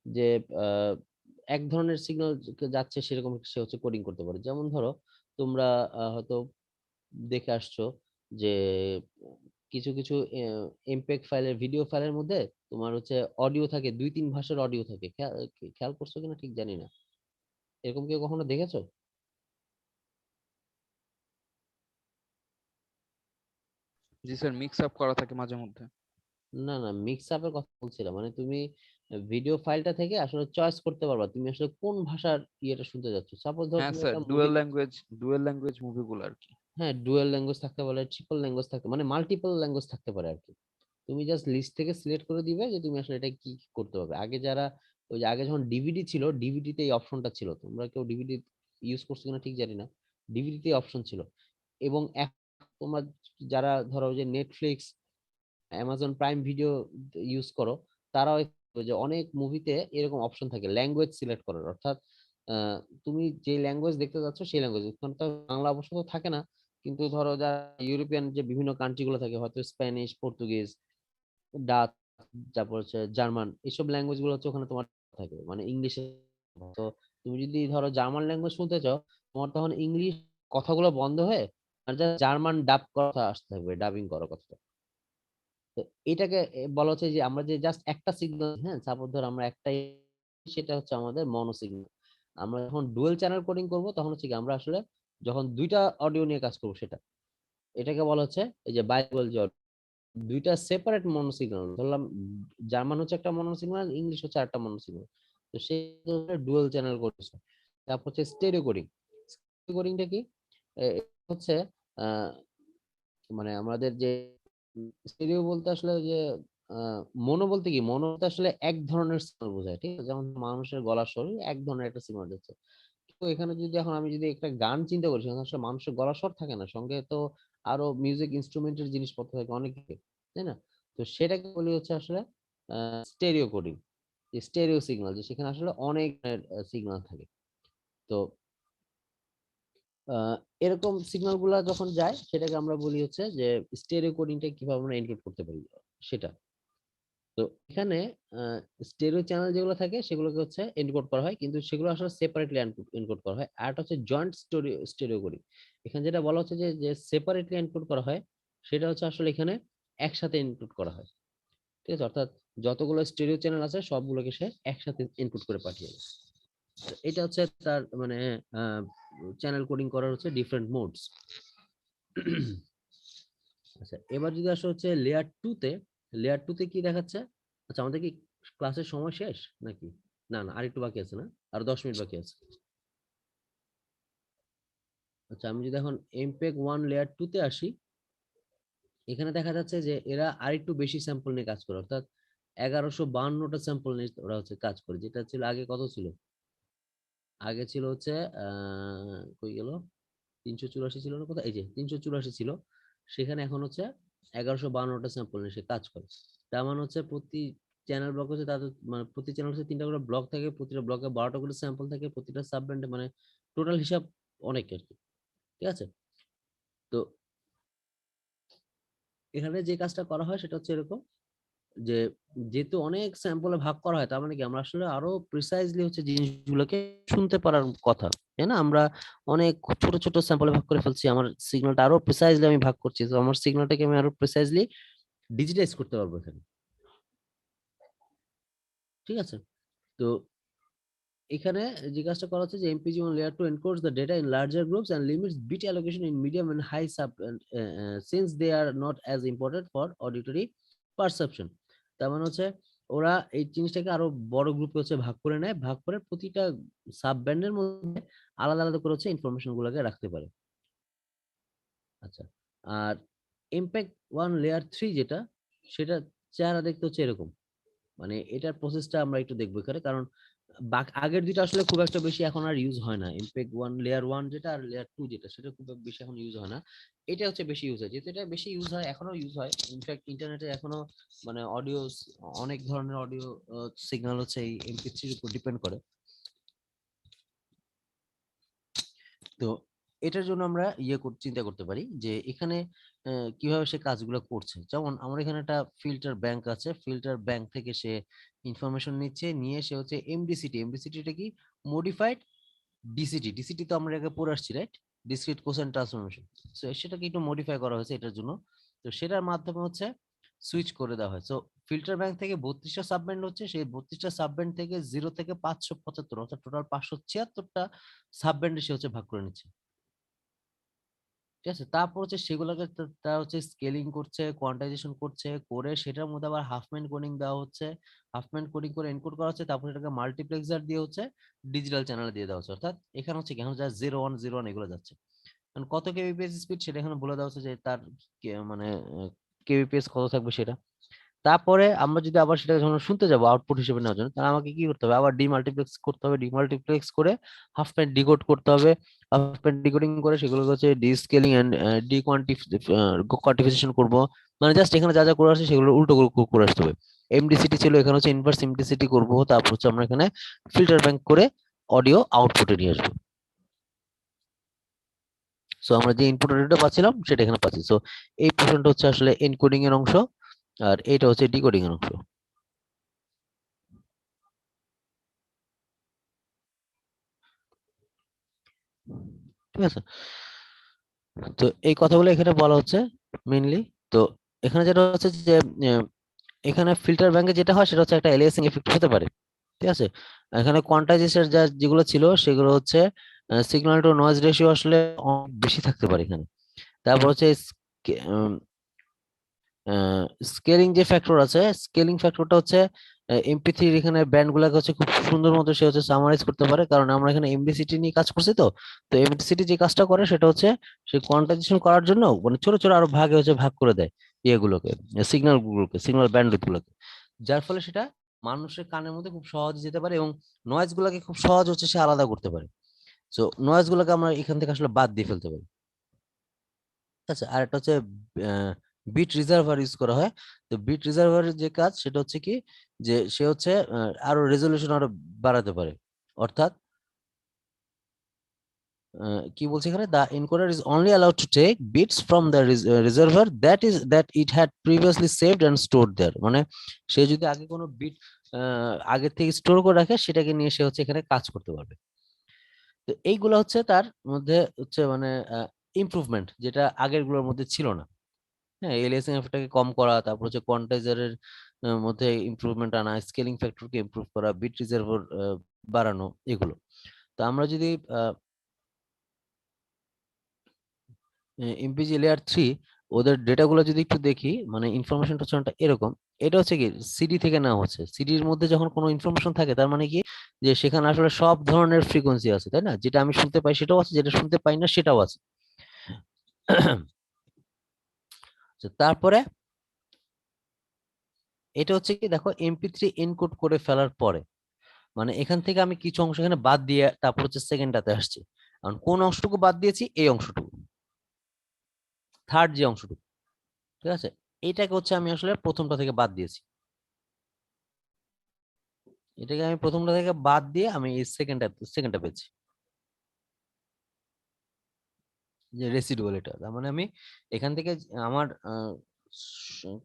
যে আহ, এক ধরনের সিগন্যাল যাচ্ছে সেরকম সে হচ্ছে কোডিং করতে পারে। যেমন ধরো তোমরা হয়তো দেখে আসছো যে কিছু কিছু এমপেগ ফাইলের ভিডিও ফাইলের মধ্যে তোমার হচ্ছে অডিও থাকে, 2-3 ভাষার অডিও থাকে। খেয়াল করছো কিনা ঠিক জানি না, এরকম কেউ কখনো দেখেছো? জি স্যার, মিক্স আপ করা থাকে মাঝে মধ্যে। না না, মিক্স আপের কথা বলছিলাম, মানে তুমি ভিডিও ফাইলটা থেকে আসলে চয়েস করতে পারবা তুমি আসলে কোন ভাষার ইয়েটা শুনতে যাচ্ছ। সাপোজ ধরো হ্যাঁ তুমি স্যার, একটা মুভি, ডুয়েল ল্যাঙ্গুয়েজ মুভিগুলো আর কি। হ্যাঁ ডুয়াল ল্যাঙ্গুয়েজ থাকতে পারে, ট্রিপল ল্যাঙ্গুয়েজ থাকতে মানে মাল্টিপল ল্যাঙ্গুয়েজ থাকতে পারে আর কি। তুমি জাস্ট লিস্ট থেকে সিলেক্ট করে দিবে যে তুমি আসলে এটা কি কি করতে হবে। আগে যারা ওই যে আগে যখন ডিভিডি ছিল, ডিভিডিতে এই অপশনটা ছিল, তোমরা কেউ ডিভিডি ইউজ করছো কিনা ঠিক জানি না, ডিভিডিতে অপশন ছিল। এবং এখন তোমরা যারা ধরো যে Netflix, Amazon prime video use করো, তারাও ওই যে অনেক মুভিতে এরকম অপশন থাকে ল্যাঙ্গুয়েজ সিলেক্ট করার, অর্থাৎ আহ, তুমি যে ল্যাঙ্গুয়েজ দেখতে যাচ্ছ সেই ল্যাঙ্গুয়েজ, ওখানে তো বাংলা অবশ্য তো থাকে না, কিন্তু ধরো যারা ইউরোপিয়ান যে বিভিন্ন কান্ট্রি গুলো থাকে, হয়তো স্প্যানিশ, পর্তুগিজ, ডাচ, তারপর হচ্ছে জার্মান, এইসব ল্যাঙ্গুয়েজ গুলো হচ্ছে ওখানে তোমার থাকে, মানে ইংলিশে। তো তুমি যদি ধরো জার্মান ল্যাঙ্গুয়েজ শুনতে চাও, তোমার তখন ইংলিশ কথাগুলো বন্ধ হয়ে আর যা জার্মান ডাব কথা আসতে থাকবে, ডাবিং করার কথা। তো এটাকে বলা হচ্ছে যে আমরা যে জাস্ট একটা সিগন্যাল, হ্যাঁ সাপোজ ধর আমরা একটাই, সেটা হচ্ছে আমাদের মনো সিগন্যাল। আমরা যখন ডুয়েল চ্যানেল কোডিং করব তখন হচ্ছে কি আমরা আসলে যখন দুইটা অডিও নিয়ে কাজ করবো সেটা, এটাকে বলা হচ্ছে এই যে বাইলিঙ্গুয়াল যে audio। দুইটা সেপারেট মনো সিগন্যাল ধরলাম, জার্মান হচ্ছে একটা মনো সিগন্যাল, ইংলিশ হচ্ছে আরেকটা মনো সিগন্যাল। তো সেই ডুয়েল চ্যানেল করছে। তারপর হচ্ছে স্টেরিও কোডিং। স্টেরিও কোডিংটা কি? এটা হচ্ছে আহ মানে আমাদের যে স্টেরিও বলতে আসলে ওই যে মনো বলতে কি, মনো বলতে আসলে এক ধরনের সিগন্যাল বোঝায়। ঠিক আছে, যেমন মানুষের গলার স্বর এক ধরনের একটা সিগন্যাল যাচ্ছে। তো এখানে যদি এখন আমি যদি একটা গান চিন্তা করি, সেখানে আসলে মানুষের গলার স্বর থাকে না, সঙ্গে তো আরো মিউজিক ইনস্ট্রুমেন্টের জিনিসপত্র থাকে অনেক কিছু, তাই না? তো সেটাকে বলি হচ্ছে আসলে স্টেরিও কোডিং, স্টেরিও সিগন্যাল, যে সেখানে আসলে অনেক সিগন্যাল থাকে। তো আহ, এরকম সিগন্যাল গুলা যখন যায় সেটাকে আমরা বলি হচ্ছে যে স্টেরিও কোডিংটা কিভাবে আমরা এনকোড করতে পারি সেটা। তো এখানে স্টেরিও চ্যানেল যেগুলো থাকে সেগুলোকে হচ্ছে এনকোড করা হয়, কিন্তু সেগুলো আসলে সেপারেটলি এনকোড করা হয়। আর একটা হচ্ছে জয়েন্ট স্টেরিও কোডিং। এখানে যেটা বলা হচ্ছে যে যে সেপারেটলি এনকোড করা হয় সেটা হচ্ছে আসলে এখানে একসাথে এনকোড করা হয়। ঠিক আছে, অর্থাৎ যতগুলো স্টেরিও চ্যানেল আছে সবগুলোকে সে একসাথে ইনপুট করে পাঠিয়ে দেয়। তো এটা হচ্ছে তার মানে চ্যানেল কোডিং করার হচ্ছে ডিফারেন্ট মোডস। আচ্ছা, এবার যদি আসলে হচ্ছে লেয়ার টু তে কি দেখাচ্ছে? আচ্ছা, আমাদের কি ক্লাসের সময় শেষ নাকি? না না, আরেকটু বাকি আছে না? আর 10 মিনিট বাকি আছে। আচ্ছা, আমি যদি এখন এমপেগ 1 লেয়ার 2 তে আসি, এখানে দেখা যাচ্ছে যে এরা আরেকটু বেশি স্যাম্পল নিয়ে কাজ করে, অর্থাৎ 1152টা স্যাম্পল নিয়ে ওরা হচ্ছে কাজ করে। যেটা ছিল আগে কত ছিল? আগে ছিল হচ্ছে কই গেল, 384 ছিল না কোথায়, এই যে 384 ছিল। সেখানে এখন হচ্ছে 1152টা স্যাম্পল নিয়ে সে কাজ করে। তার মানে হচ্ছে প্রতি চ্যানেল ব্লক হচ্ছে তাদের মানে প্রতি চ্যানেল হচ্ছে 3টা করে ব্লক থাকে, প্রতিটা ব্লকে 12টা করে স্যাম্পল থাকে, প্রতিটা সাব ব্যান্ডে মানে টোটাল হিসাব অনেক আর কি। ঠিক আছে, তো এখানে যে কাজটা করা হয় সেটা হচ্ছে এরকম যে যেহেতু অনেক স্যাম্পলে ভাগ করা হয়, তার মানে কি আমরা আসলে আরো প্রিসাইজলি হচ্ছে জিনিসগুলোকে শুনতে পারার কথা, তাই না? আমরা অনেক ছোট ছোট স্যাম্পলে ভাগ করে ফেলছি, আমার সিগন্যালটা আরো প্রিসাইজলি আমি ভাগ করছি, তো আমার সিগন্যালটাকে আমি আরো প্রিসাইজলি ডিজিটাইজ করতে পারবো এখানে। ঠিক আছে, তো এখানে যে কাজটা করা হচ্ছে যে MPG 1 layer 2 encodes the data in larger groups and limits bit allocation in medium and high sub since they are not as important for auditory perception। তার মানে হচ্ছে ওরা এই জিনিসটাকে আরো বড় গ্রুপে হচ্ছে ভাগ করে নেয়, ভাগ করে প্রতিটা সাব ব্যান্ডের মধ্যে আলাদা আলাদা করে হচ্ছে ইনফরমেশন গুলোকে রাখতে পারে। আচ্ছা, আর ইম্প্যাক্ট 1 লেয়ার 3 যেটা, সেটা চেহারা দেখতে হচ্ছে এরকম। মানে এটার প্রসেসটা আমরা একটু দেখবো এখানে, কারণ আগের দুইটা আসলে খুব একটা বেশি এখন আর ইউজ হয় না। ইম্প্যাক্ট 1 লেয়ার 1 যেটা আর লেয়ার 2 যেটা, সেটা খুব বেশি এখন ইউজ হয় না। এটা হচ্ছে বেশি ইউজ হয়, যেহেতু এটা বেশি ইউজ হয়, এখনো ইউজ হয়। ইনফ্যাক্ট ইন্টারনেটে এখনো মানে অডিও, অনেক ধরনের অডিও সিগন্যাল হচ্ছে এই MP3 এর উপর ডিপেন্ড করে। তো এটার জন্য আমরা চিন্তা করতে পারি যে এখানে কিভাবে সে কাজগুলো করছে। যেমন আমার এখানে একটা ফিল্টার ব্যাংক আছে, ফিল্টার ব্যাংক থেকে সে ইনফরমেশন নিচ্ছে, নিয়ে সে হচ্ছে এমডিসিটি কি, মডিফাইড ডিসিটি। ডিসিটি তো আমরা আগে পড়ে আসছি, right? Discrete cosine transformation. So সেটাকে একটু মডিফাই করা হয়েছে এটার জন্য। তো সেটার মাধ্যমে হচ্ছে সুইচ করে দেওয়া হয়। সো ফিল্টার ব্যাংক থেকে 32টা সাবব্যান্ড হচ্ছে, সেই 32টা সাবব্যান্ড থেকে 0 থেকে 575, অর্থাৎ টোটাল 576টা সাবব্যান্ডে সে হচ্ছে ভাগ করে নিচ্ছে। ঠিক আছে, তারপর হচ্ছে সেগুলোকে তারা হচ্ছে স্কেলিং করছে, কোয়ান্টাইজেশন করছে, করে সেটার মধ্যে আবার হাফম্যান কোডিং দেওয়া হচ্ছে, হাফম্যান কোডিং করে এনকোড করা হচ্ছে, তারপর এটাকে মাল্টিপ্লেক্সার দিয়ে হচ্ছে ডিজিটাল চ্যানেলে দিয়ে দেওয়া হচ্ছে। অর্থাৎ এখানে হচ্ছে কি, এখন যা 0101 এগুলো যাচ্ছে, কারণ কত কেবিপিএস স্পিড সেটা এখানে বলে দেওয়া হচ্ছে যে তার মানে কেবিপিএস কত থাকবে সেটা। তারপরে আমরা যদি আবার সেটা যখন শুনতে যাবো আউটপুট হিসেবে নেওয়ার জন্য, তাহলে আমাকে কি করতে হবে, আবার ডিমাল্টিপ্লেক্স করতে হবে, ডিমাল্টিপ্লেক্স করে হাফ প্যান্ট ডিকোড করতে হবে। হাফ প্যান্ট ডিকোডিং করে সেগুলো হচ্ছে ডিস্কেলিং এন্ড কোয়ান্টিফিকেশন করব। মানে জাস্ট এখানে যা যা করে আসছে সেগুলো উল্টো করে আসতে হবে। এমডিসিটি ছিল, এখানে হচ্ছে ইনভার্স এমডিসিটি করবো, তারপর হচ্ছে আমরা এখানে ফিল্টার ব্যাংক করে অডিও আউটপুটে নিয়ে আসবো। সো আমরা যে ইনপুট অডিওটা পাচ্ছিলাম সেটা এখানে পাচ্ছি। সো এই পোর্শনটা হচ্ছে আসলে এনকোডিং এর অংশ, আর এটা হচ্ছে ডিকোডিং এর অংশ। ঠিক আছে, তো এই কথাগুলো এখানে বলা হচ্ছে মেইনলি। তো এখানে যেটা হচ্ছে যে আহ, এখানে ফিল্টার ব্যাংকে যেটা হয় সেটা হচ্ছে একটা এলিয়াসিং এফেক্ট হতে পারে। ঠিক আছে, এখানে কোয়ান্টাইজেশন যেগুলো ছিল সেগুলো হচ্ছে সিগন্যাল টু নয়েজ রেশিও আসলে অনেক বেশি থাকতে পারে এখানে। তারপর হচ্ছে স্কেলিং যে ফ্যাক্টর আছে, স্কেলিং ফ্যাক্টরটা হচ্ছে MP3 এখানে ব্যান্ড গুলাকে হচ্ছে খুব সুন্দর মতো সে হচ্ছে সামারাইজ করতে পারে, কারণ আমরা এখানে এমডিসিটি নিয়ে কাজ করছি। তো তো এমডিসিটি যে কাজটা করে সেটা হচ্ছে সে কোয়ান্টাইজেশন করার জন্য মানে ছোট ছোট আরো ভাগে হচ্ছে ভাগ করে দেয় ইয়েগুলোকে, সিগন্যাল ব্যান্ডউইথ গুলোকে, যার ফলে সেটা মানুষের কানের মধ্যে খুব সহজে যেতে পারে এবং নয়েজ গুলাকে খুব সহজ হচ্ছে সে আলাদা করতে পারে। তো নয়েজ গুলোকে আমরা এখান থেকে আসলে বাদ দিয়ে ফেলতে পারি। আচ্ছা, আর একটা হচ্ছে বিট রিজার্ভার ইউজ করা হয়। তো বিট রিজার্ভারের যে কাজ সেটা হচ্ছে কি, যে সে হচ্ছে আরো রেজলিউশন আরো বাড়াতে পারে। অর্থাৎ কি বলছে এখানে, the encoder is only allowed to take bits from the reservoir that it had previously saved and stored there. মানে সে যদি আগে কোনো বিট আগে থেকে স্টোর করে রাখে, সেটাকে নিয়ে সে হচ্ছে এখানে কাজ করতে পারবে। তো এইগুলো হচ্ছে তার মধ্যে হচ্ছে মানে ইমপ্রুভমেন্ট, যেটা আগের গুলোর মধ্যে ছিল না। হ্যাঁ, এলএসএমএফটাকে কম করা, তারপর হচ্ছে কোয়ান্টাইজারের মধ্যে ইমপ্রুভমেন্ট আনা, স্কেলিং ফ্যাক্টরকে ইমপ্রুভ করা, বিট রিজার্ভার বাড়ানো, এগুলো। তো আমরা যদি এমপিজি লেয়ার 3 ওদের ডেটাগুলো যদি একটু দেখি, মানে ইনফরমেশনটা হচ্ছে অনেকটা এরকম। এটা হচ্ছে কি, সিডি থেকে নেওয়া হচ্ছে। সিডির মধ্যে যখন কোনো ইনফরমেশন থাকে, তার মানে কি, যে সেখানে আসলে সব ধরনের ফ্রিকোয়েন্সি আছে, তাই না? যেটা আমি শুনতে পাই সেটাও আছে, যেটা শুনতে পাই না সেটাও আছে। তো তারপরে এটা হচ্ছে কি, দেখো, এমপি3 এনকোড করে ফেলার পরে, মানে এখান থেকে আমি কিছু অংশ এখানে বাদ দিয়ে তারপর হচ্ছে সেকেন্ডটাতে আসছি। কারণ কোন অংশটুকু বাদ দিয়েছি, এই অংশটুকু, থার্ড যে অংশটুকু, ঠিক আছে, এইটাকে হচ্ছে আমি আসলে প্রথমটা থেকে বাদ দিয়েছি। এটাকে আমি প্রথমটা থেকে বাদ দিয়ে আমি এই সেকেন্ডটা পেয়েছি, যে রেসিডুয়াল। এটা তার মানে আমি এখান থেকে আমার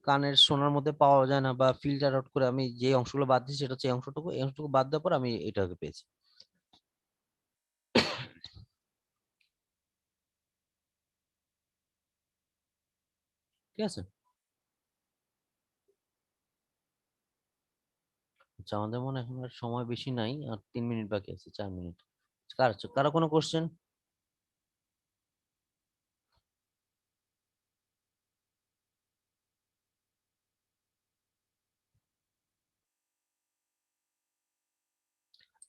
কানের শোনার মধ্যে পাওয়া যায় না, বা ফিল্টার আউট করে আমি যে অংশগুলো বাদ দিয়েছি, সেটা হচ্ছে এই অংশটুকু। এই অংশটুকু বাদ দেওয়ার পর আমি এটাকে পেয়েছি। ঠিক আছে। আচ্ছা, আমাদের মনে হয় এখন আর সময় বেশি নাই, আর 3 মিনিট বাকি আছে, 4 মিনিট। কারো কোনো কোশ্চেন?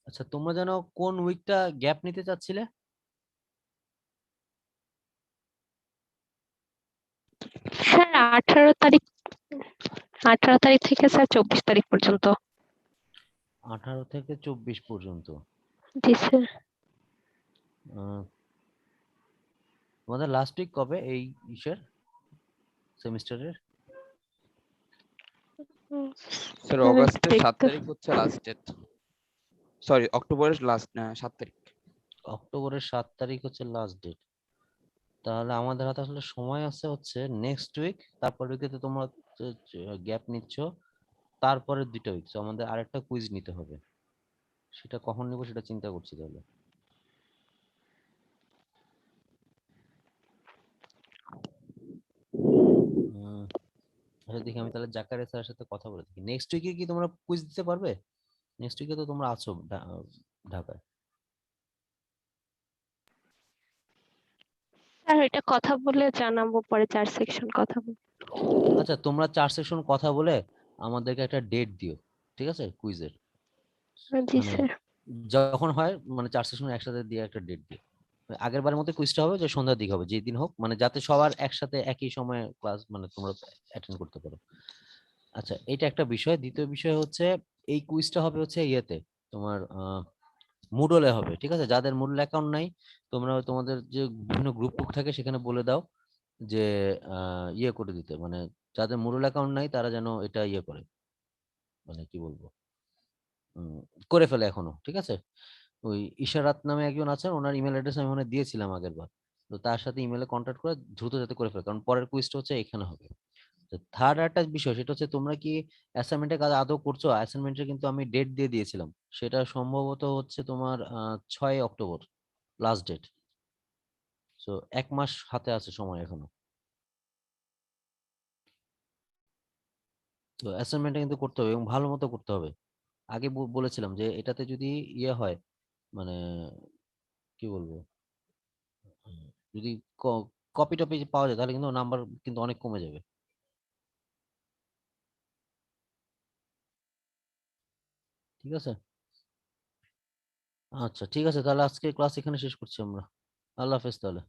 আচ্ছা, তোমরা যেন কোন উইকটা গ্যাপ নিতে চাচ্ছিলে? স্যার 18 তারিখ, 18 তারিখ থেকে স্যার 24 তারিখ পর্যন্ত। 18 থেকে 24 পর্যন্ত। জি স্যার। আহ, তোমাদের লাস্ট উইক কবে এই ইসের সেমিস্টারের? স্যার স্যার অগাস্টের 7 দেখতে, তারিখ হচ্ছে লাস্ট ডেট। সরি, অক্টোবরের লাস্ট 7 তারিখ। অক্টোবরের 7 তারিখ হচ্ছে লাস্ট ডেট। তাহলে আমাদের হাতে আসলে সময় আছে হচ্ছে নেক্সট উইক, তারপর উইকে তোমরা গ্যাপ নিচ্ছ, তারপরে 2টা উইক আমাদের আরেকটা কুইজ নিতে হবে। সেটা কখন নিব সেটা চিন্তা করছি তাহলে। আচ্ছা, দেখি আমি তাহলে জাকারিয়া স্যারের সাথে কথা বলে দেখি। নেক্সট উইকে কি তোমরা কুইজ দিতে পারবে? নেক্সট উইকে তো তোমরা আছো ঢাকায়। স্যার এটা কথা বলে জানাবো, পরে 4 সেকশন কথা বলবো। আচ্ছা, তোমরা 4 সেকশন কথা বলে আমাদেরকে একটা ডেট দিও, ঠিক আছে, কুইজের। জি মানে স্যার। যখন হয়, মানে 4 সেকশন একসাথে দিয়ে একটা ডেট দিও। আগের বারের মতো কুইজটা হবে যে সন্ধ্যার দিকে হবে, যেদিন হোক, মানে যাতে সবার একসাথে একই সময়ে ক্লাস মানে তোমরা অ্যাটেন্ড করতে পারো। আচ্ছা, এটা একটা বিষয়। দ্বিতীয় বিষয় হচ্ছে, এই কুইজটা হবে হচ্ছে ইয়েতে, তোমার মুডলে হবে, ঠিক আছে? যাদের মুডল অ্যাকাউন্ট নাই, তোমরা তোমাদের যে বিভিন্ন গ্রুপ থাকে সেখানে বলে দাও যে ইয়ে করে দিতে, মানে যাদের মুডল অ্যাকাউন্ট নাই তারা যেন এটা ইয়ে করে, মানে কি বলবো, উম, করে ফেলে এখনো, ঠিক আছে? ওই ইশারাত নামে একজন আছেন, ওনার ইমেল অ্যাড্রেস আমি মনে হয় দিয়েছিলাম আগের বার। তো তার সাথে ইমেলে কন্ট্যাক্ট করে দ্রুত যাতে করে ফেলে, কারণ পরের কুইজটা হচ্ছে এখানে হবে। থার্ড একটা বিষয়, সেটা হচ্ছে তোমরা কি অ্যাসাইনমেন্টের কাজ আদৌ করছো? অ্যাসাইনমেন্টের কিন্তু আমি ডেট দিয়ে দিয়েছিলাম, সেটা সম্ভবত হচ্ছে তোমার 6 অক্টোবর লাস্ট ডেট। সো 1 মাস হাতে আছে সময় এখনো। তো অ্যাসাইনমেন্টটা কিন্তু করতে হবে এবং ভালো মতো করতে হবে। আগে বলেছিলাম যে এটাতে যদি ইয়ে হয়, মানে কি বলবো, উম, যদি কপি টপি পাওয়া যায়, তাহলে কিন্তু নাম্বার কিন্তু অনেক কমে যাবে। ঠিক আছে। আচ্ছা, ঠিক আছে, তাহলে আজকে ক্লাস এখানে শেষ করছি আমরা। আল্লাহ হাফেজ তাহলে।